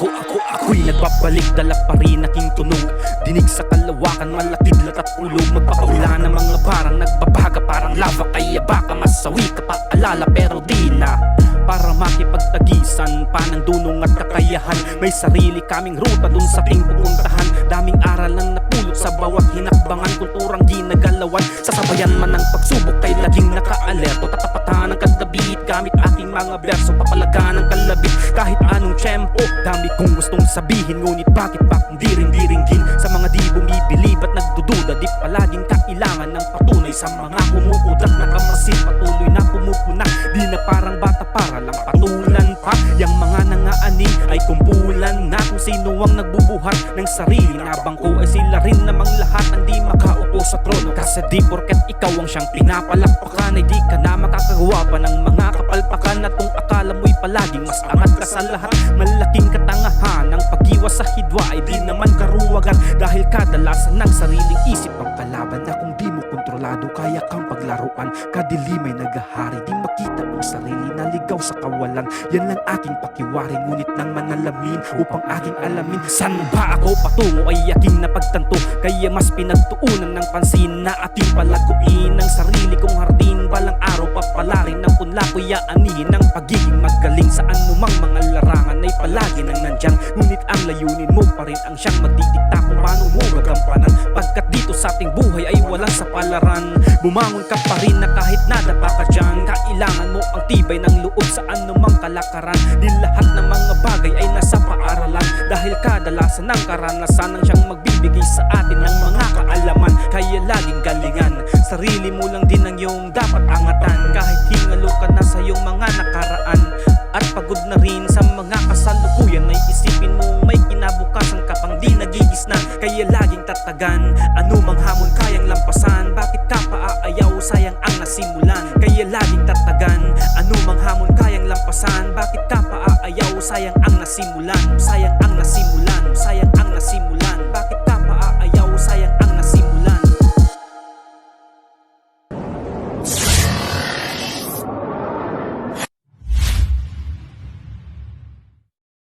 Ako'y nagbabalik, dala pa rin aking tunog. Dinig sa kalawakan, malakidlat at ulog. Magpapahula ng mga parang nagbabaga, parang lava. Kaya baka masawi ka pa alala, pero di na. Para makipagtagisan pa ng dunong at kakayahan, may sarili kaming ruta dun sa ating pupuntahan. Daming aral ang napulot sa bawat hinakbangan, kulturang ginagalawan. Sasabayan man ng pagsubok, kay laging naka-alerto. Tatapatan ng kadabit gamit aking mga berso. Papalaga ng kalabit kahit anong tiyempo. Dami kong gustong sabihin, ngunit bakit pa kung di ringgin. Sa mga di bumibilib at nagdududa, di palaging kailangan ng patunay. Sa mga kumukudat na kamasin, patuloy na pumupuna. Di na parang bata para lang patulan pa. Yang mga nangaani ay kumpulan na kung sino ang nagbubuhat ng sarili na bangko ay sila rin namang lahat ang di makaupo sa trono. Kasi di porket ikaw ang siyang pinapalakpakan ay di ka na makakagawa pa ng mga kapalpakan. At kung akala mo'y palaging mas angat ka sa lahat, malaking katangahan ang pag-iwas sa hidwa ay di naman karuwagan. Dahil kadalasan ng sariling isip ang kalaban na kung di mo kontrolado kaya kang paglaruan. Kadilim ay naghahari, di makita ang sarili, naligaw sa kawalan. Yan lang aking pakiwari, ngunit nang manalamin upang aking alamin saan ba ako patungo ay aking napagtanto. Kaya mas pinagtuunan ng pansin na ating palaguin ang sarili kong hardin. Balang araw papalarin ng punla ko'y aanihin ng pagiging magaling. Sa anumang mga larangan ay palagi nang nandyan, ngunit ang layunin mo pa rin ang siyang magdidikta kung paano mo magampanan. Pagkat dito sa ating buhay ay walang sapalaran, bumangon ka pa rin na kahit nadapa ka dyan. Kailangan mo ang tibay ng loob sa anumang kalakaran. Di lahat ng mga bagay ay nasa paaralan, dahil kadalasan ng karanasan ang siyang magbibigay sa atin ng mga kaalaman. Kaya laging galingan, sarili mo lang din ang iyong dapat angatan. Kahit hingalo ka na sa iyong mga nakaraan at pagod na rin sa mga kasalukuyan, ay isipin mo may kinabukasan ka pang di nagigisnan. Kaya laging tatagan, anumang hamon kayang lampasan. Bakit ka pa aayaw, sayang ang nasimulan. Kaya laging tatagan, anumang hamon kayang lampasan. Bakit ka pa aayaw, sayang ang nasimulan. Sayang ang nasimulan, sayang ang nasimulan.